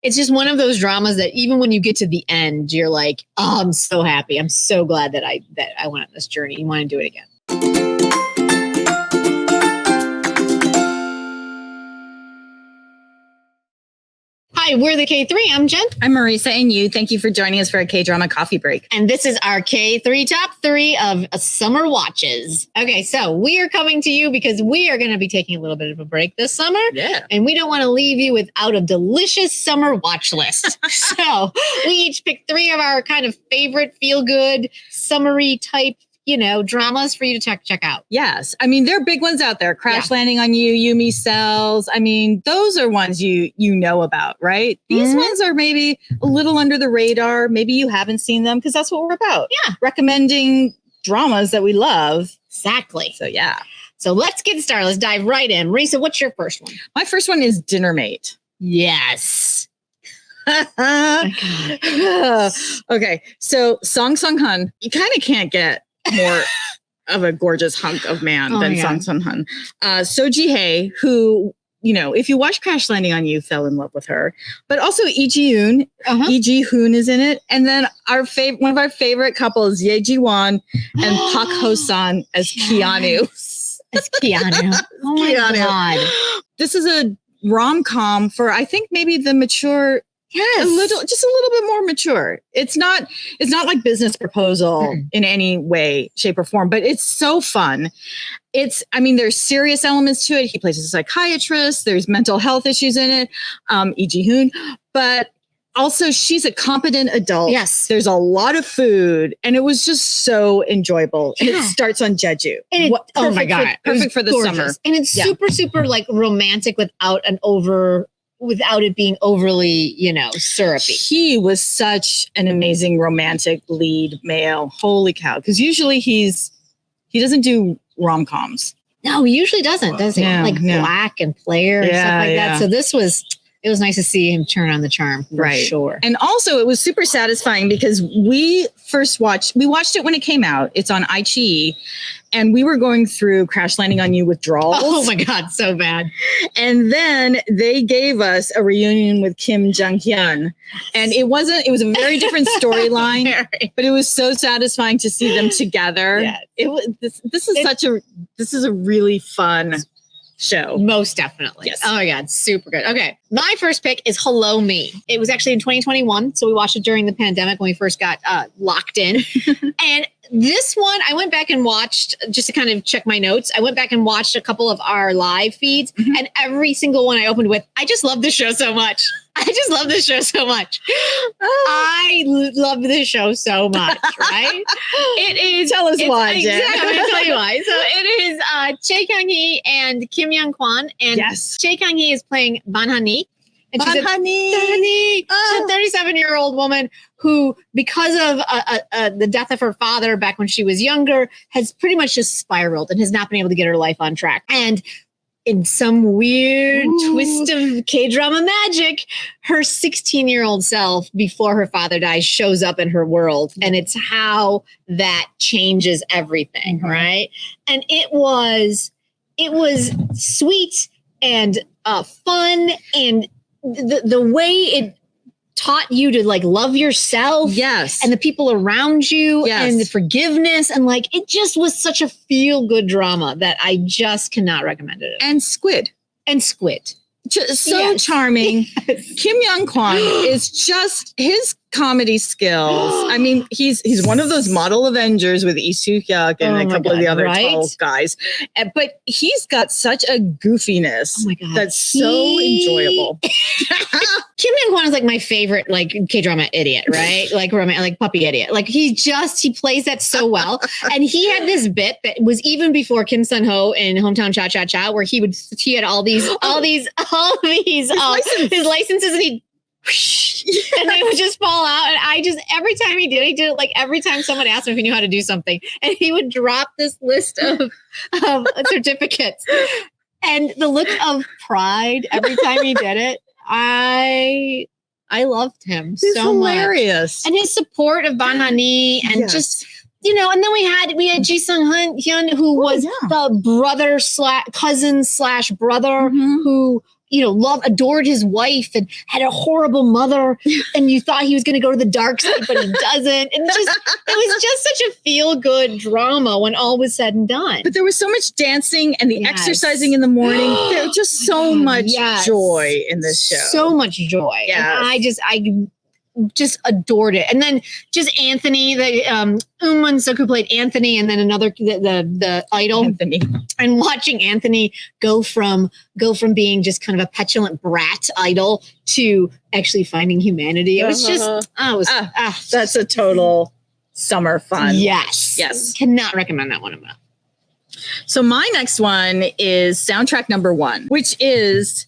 It's just one of those dramas that even when you get to the end, you're like, oh, I'm so happy. I'm so glad that I went on this journey. You want to do it again. Hi, we're the KThree. I'm Jen. I'm Marisa, and you. Thank you for joining us for a Kdrama Coffee Break. And this is our KThree Top 3 of summer watches. Okay, so we are coming to you because we are going to be taking a little bit of a break this summer. Yeah. And we don't want to leave you without a delicious summer watch list. So we each picked 3 of our kind of favorite feel-good, summery type dramas for you to check out. Yes. I mean, there are big ones out there. Crash Landing on You, Yumi Cells. I mean, those are ones you know about, right? These ones are maybe a little under the radar. Maybe you haven't seen them because that's what we're about. Yeah. Recommending dramas that we love. Exactly. So, yeah. So let's get started. Let's dive right in. Marisa, what's your first one? My first one is Dinner Mate. Yes. Okay. So Song Sung-hun, you kind of can't get more of a gorgeous hunk of man than Song Sung-hun. So Ji-hae, who, if you watch Crash Landing on You, fell in love with her. But also Lee Ji-hoon. Lee Ji-hoon is in it. And then one of our favorite couples, Ye Ji-won and Park Ho-san as Keanu. As Keanu. Oh my God. This is a rom-com for, I think, maybe the mature. Yes. Just a little bit more mature. It's not like Business Proposal in any way, shape, or form, but it's so fun. There's serious elements to it. He plays a psychiatrist. There's mental health issues in it. Lee Ji-hoon, but also she's a competent adult. Yes. There's a lot of food, and it was just so enjoyable. And it starts on Jeju. Oh my God. Perfect for the summer. And it's super like romantic without it being overly, syrupy. He was such an amazing romantic lead male. Holy cow. Because usually he doesn't do rom-coms. No, he usually doesn't, does he? Black and Player and stuff like that. So it was nice to see him turn on the charm, for sure. And also it was super satisfying because we watched it when it came out. It's on iQIYI. And we were going through Crash Landing on You withdrawals. Oh my God, so bad. And then they gave us a reunion with Kim Jung-hyun. And it was a very different storyline, but it was so satisfying to see them together. Yeah. This is a really fun show. Most definitely. Yes. Oh my God, super good. Okay. My first pick is Hello Me. It was actually in 2021. So we watched it during the pandemic when we first got locked in. And this one, I went back and watched just to kind of check my notes. I went back and watched a couple of our live feeds and every single one I opened with, I just love this show so much. I love this show so much, right? It is. Tell us why, Jen. Exactly, I'm going to tell you why. So it is Chae Kyung-hee and Kim Young-kwon. And Chae Kyung-hee is playing Ban-hanii. And she's a 37-year-old woman who, because of the death of her father back when she was younger, has pretty much just spiraled and has not been able to get her life on track. And in some weird twist of K-drama magic, her 16-year-old self, before her father dies, shows up in her world. And it's how that changes everything, right? And it was sweet and fun, and the way it taught you to love yourself, and the people around you, and the forgiveness, and it just was such a feel-good drama that I just cannot recommend it. And Squid. Just so charming. Kim Young-kwon is just his comedy skills. I mean, he's one of those model Avengers with Lee Soo-hyuk and a couple of the other tall guys. But he's got such a goofiness that's so enjoyable. Kim Young-kwon is my favorite K-drama idiot, right? Puppy idiot. He plays that so well. And he had this bit that was even before Kim Sun-ho in Hometown Cha-Cha-Cha, where he had all these his licenses, and and they would just fall out. And every time he did it every time someone asked him if he knew how to do something, and he would drop this list of certificates. And the look of pride every time he did it, I loved him. He's so hilarious. Much. And his support of Ban-hanii and just, and then we had Ji Sung-hyun, who was the cousin/brother who adored his wife and had a horrible mother, and you thought he was going to go to the dark side, but he doesn't. And it was just such a feel-good drama when all was said and done. But there was so much dancing and the exercising in the morning. There was just so much joy in this show. So much joy. Yeah. I just adored it. And then just Anthony, the Moon-suk, who played Anthony, and then another the idol. Anthony. And watching Anthony go from being just kind of a petulant brat idol to actually finding humanity. It was just that's a total summer fun. Yes. Cannot recommend that one enough. So my next one is soundtrack number 1, which is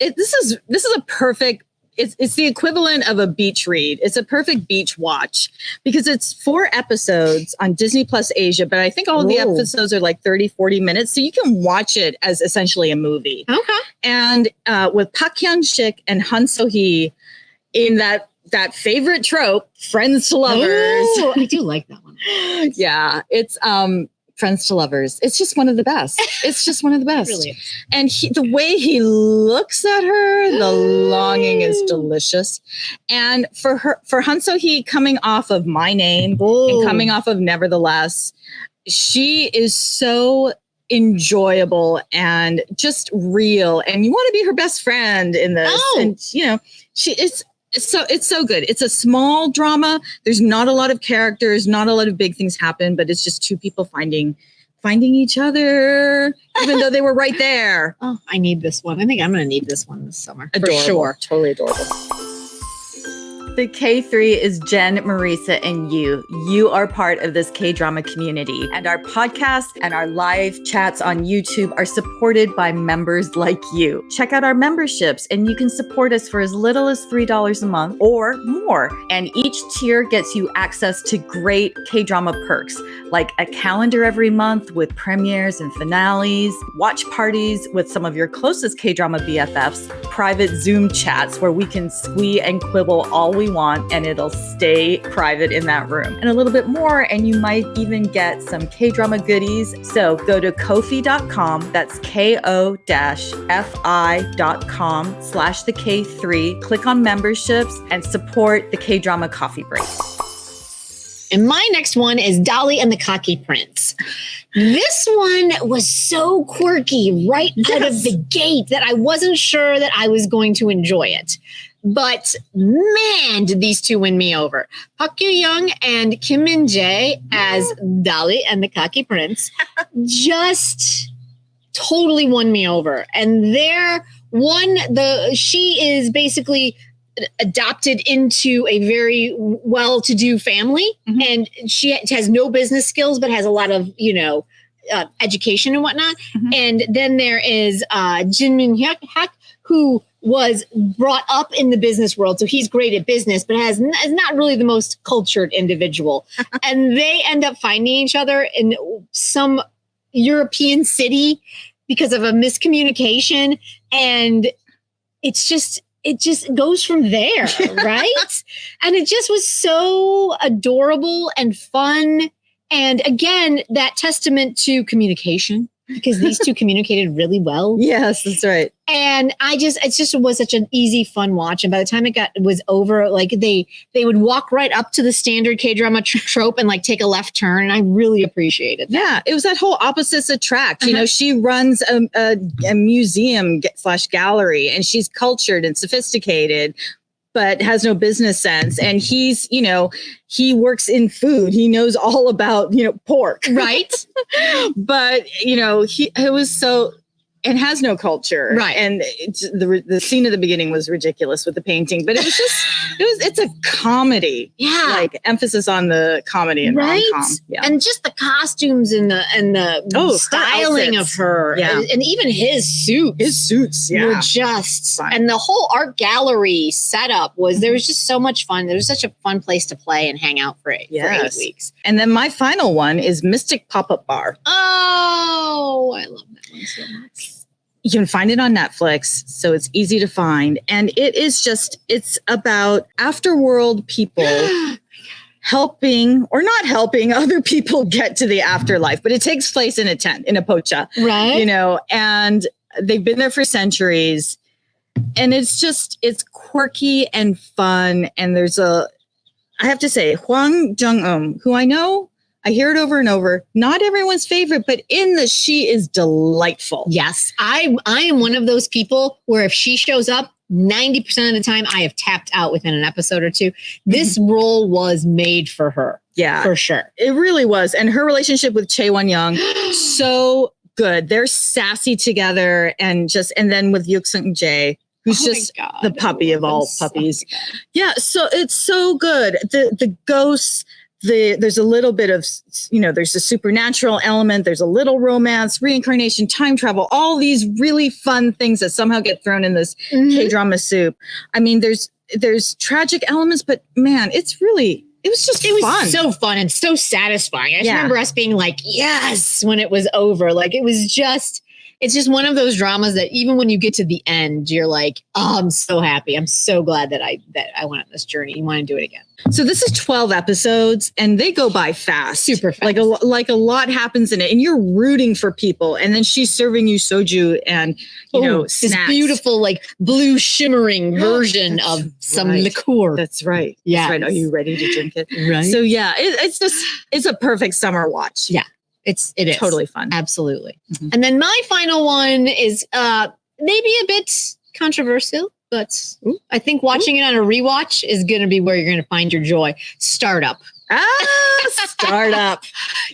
this is a perfect. It's the equivalent of a beach read. It's a perfect beach watch because it's 4 episodes on Disney Plus Asia, but I think all of the episodes are like 30, 40 minutes. So you can watch it as essentially a movie. Okay. And with Park Hyun-sik and Han So-hee in that favorite trope, friends to lovers. Oh, I do like that one. Yeah, it's friends to lovers. It's just one of the best. It's just one of the best. Really? And the way he looks at her, the longing is delicious. And for Han So-hee coming off of My Name and coming off of Nevertheless, she is so enjoyable and just real. And you want to be her best friend in this. Oh. And it's so good. It's a small drama. There's not a lot of characters, not a lot of big things happen, but it's just 2 people finding each other, even though they were right there. Oh, I need this one. I think I'm going to need this one this summer. Adorable. For sure. Totally adorable. The KThree is Jen, Marisa, and you. You are part of this K-drama community, and our podcast and our live chats on YouTube are supported by members like you. Check out our memberships, and you can support us for as little as $3 a month or more. And each tier gets you access to great K-drama perks, like a calendar every month with premieres and finales, watch parties with some of your closest K-drama BFFs, private Zoom chats where we can squee and quibble all we want and it'll stay private in that room, and a little bit more, and you might even get some K-drama goodies. So go to Ko-fi.com, that's ko-fi.com/the K3, click on memberships and support the Kdrama Coffee Break. And my next one is DALI and the Cocky Prince. This one was so quirky right out of the gate that I wasn't sure that I was going to enjoy it. But man, did these 2 win me over. Park Yoo-young and Kim Min-jae as DALI and the Cocky Prince just totally won me over. And she is basically adopted into a very well-to-do family, and she has no business skills, but has a lot of, education and whatnot. And then there is Jin Min-hyuk, who was brought up in the business world, so he's great at business, but is not really the most cultured individual. And they end up finding each other in some European city because of a miscommunication, and it just goes from there, right? And it just was so adorable and fun. And again, that testament to communication, because these 2 communicated really well. Yes, that's right. And it just was such an easy, fun watch. And by the time it was over, like they would walk right up to the standard K-drama trope and like take a left turn. And I really appreciated that. Yeah, it was that whole opposites attract. She runs a museum / gallery, and she's cultured and sophisticated, but has no business sense. And he's, he works in food. He knows all about, pork. Right. But, it was so, and has no culture. Right. And the scene at the beginning was ridiculous with the painting, but it was just, it's a comedy. Yeah. Like emphasis on the comedy and rom-com. Yeah. And just the costumes and the styling of her. Yeah. And even his suits. Yeah. Were just Fun. And the whole art gallery setup there was just so much fun. There was such a fun place to play and hang out for 8 weeks. And then my final one is Mystic Pop-Up Bar. Oh, I love that one so much. You can find it on Netflix, so it's easy to find. And it's about afterworld people helping or not helping other people get to the afterlife. But it takes place in a tent, in a pocha. Right. And They've been there for centuries. And it's quirky and fun. And I have to say, Hwang Jung-eum, who I hear it over and over, not everyone's favorite, but in this, she is delightful. Yes. I am one of those people where if she shows up, 90% of the time I have tapped out within an episode or two. This role was made for her. Yeah. For sure. It really was. And her relationship with Chae Won-young, so good. They're sassy together and then with Hyuk Sung-jae, who's just the puppy of all puppies. Yeah, so it's so good. The ghosts, there's a little bit of, there's a supernatural element, there's a little romance, reincarnation, time travel, all these really fun things that somehow get thrown in this K-drama soup. I mean, there's tragic elements, but man, it was so fun and so satisfying. I just remember us being like, yes, when it was over. Like it's just one of those dramas that even when you get to the end, you're like, oh, I'm so happy. I'm so glad that I went on this journey. You want to do it again. So this is 12 episodes and they go by fast. Super fast. Like a lot happens in it and you're rooting for people. And then she's serving you soju and, snacks. This beautiful, like blue shimmering version of some liqueur. That's right. Yeah. That's right. Are you ready to drink it? Right. So yeah, it's a perfect summer watch. Yeah. It is totally fun. Absolutely. Mm-hmm. And then my final one is maybe a bit controversial, but I think watching it on a rewatch is going to be where you're going to find your joy. Startup. Startup.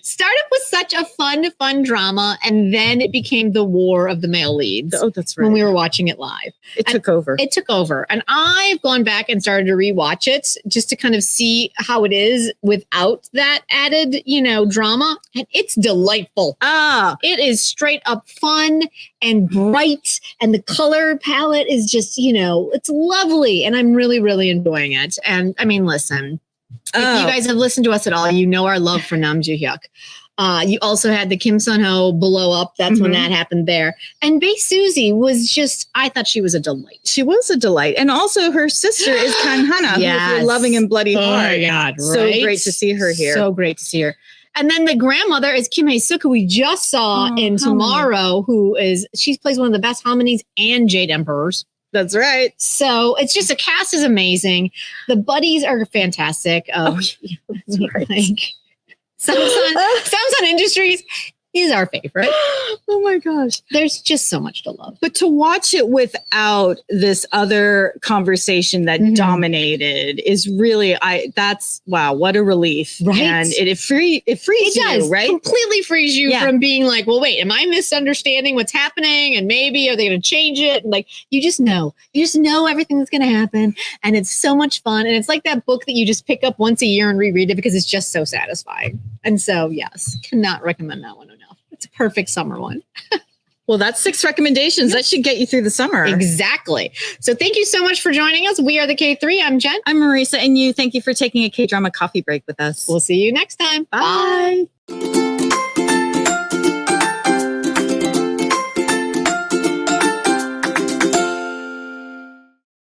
Startup was such a fun drama, and then it became the war of the male leads. Oh, that's right. When we were watching it live. It took over. And I've gone back and started to rewatch it just to kind of see how it is without that added, drama. And it's delightful. It is straight up fun and bright, and the color palette is just, it's lovely. And I'm really, really enjoying it. And I mean, listen. If you guys have listened to us at all, you know our love for Namju Hyuk. You also had the Kim Sun-ho blow up. That's when that happened there. And Bae Suzy was I thought she was a delight. She was a delight. And also her sister is Kang Hana, who's your loving and bloody heart. Oh my God, right? So great to see her here. So great to see her. And then the grandmother is Kim Hae-suk, who we just saw in Tomorrow, she plays one of the best Harmonies and Jade Emperors. That's right. So it's just, the cast is amazing. The buddies are fantastic. That's right. Samsung Industries is our favorite. Oh my gosh. There's just so much to love. But to watch it without this other conversation that dominated is really, wow, what a relief. Right. And it frees you, right? Completely frees you from being like, well, wait, am I misunderstanding what's happening? And maybe are they going to change it? And like, you just know everything that's going to happen. And it's so much fun. And it's like that book that you just pick up once a year and reread it because it's just so satisfying. And so, yes, cannot recommend that one enough. It's a perfect summer one. Well, that's 6 recommendations. That should get you through the summer. Exactly. So thank you so much for joining us. We are the K3. I'm Jen. I'm Marisa. And thank you for taking a K-drama coffee break with us. We'll see you next time. Bye.